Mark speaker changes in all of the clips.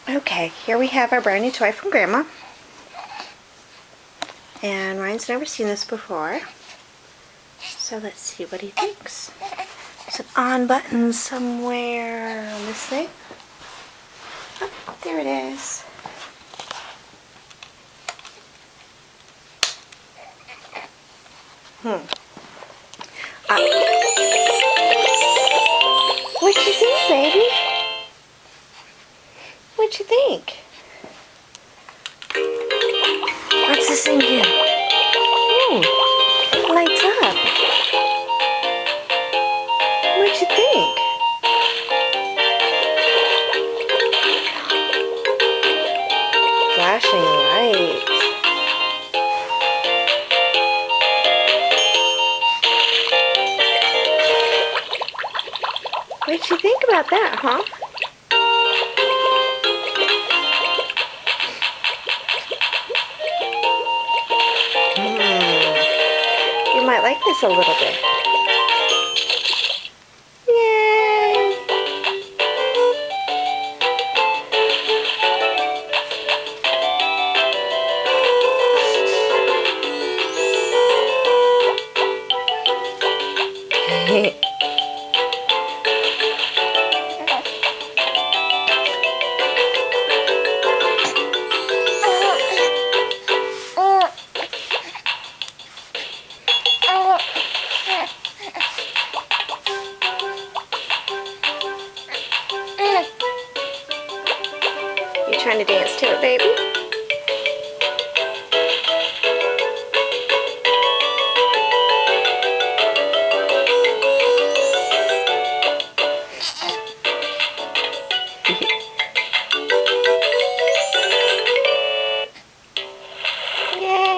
Speaker 1: Okay, here we have our brand new toy from Grandma. And Ryan's never seen this before. So let's see what he thinks. There's an on button somewhere on this thing. Oh, there it is. What you think, baby? What you think? What's this thing do? Ooh, it lights up. What you think? Flashing lights. What you think about that, huh? You might like this a little bit. Yay! You trying to dance to it, baby? Yay!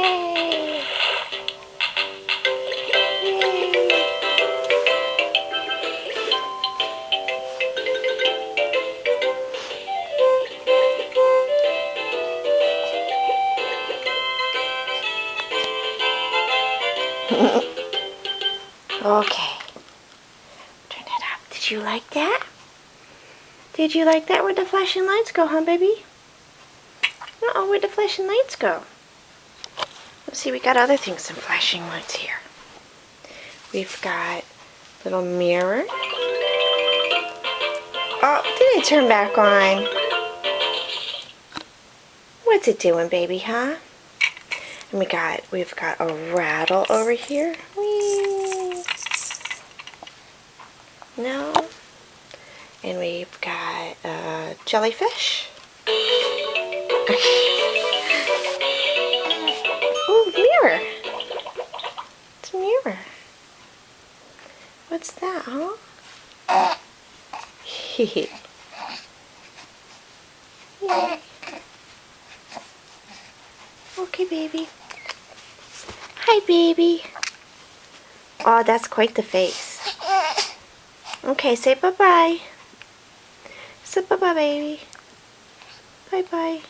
Speaker 1: Okay. Turn it up. Did you like that? Did you like that? Where'd the flashing lights go, huh, baby? Uh-oh, where'd the flashing lights go? Let's see, we got other things, some flashing lights here. We've got a little mirror. Oh, did it turn back on? What's it doing, baby, huh? And we've got a rattle over here. Whee! No. And we've got a jellyfish. Ooh, mirror. It's a mirror. What's that, huh? Yeah. Okay, baby. Hi, baby. Oh, that's quite the face. Okay, say bye-bye. Say bye-bye, baby. Bye-bye.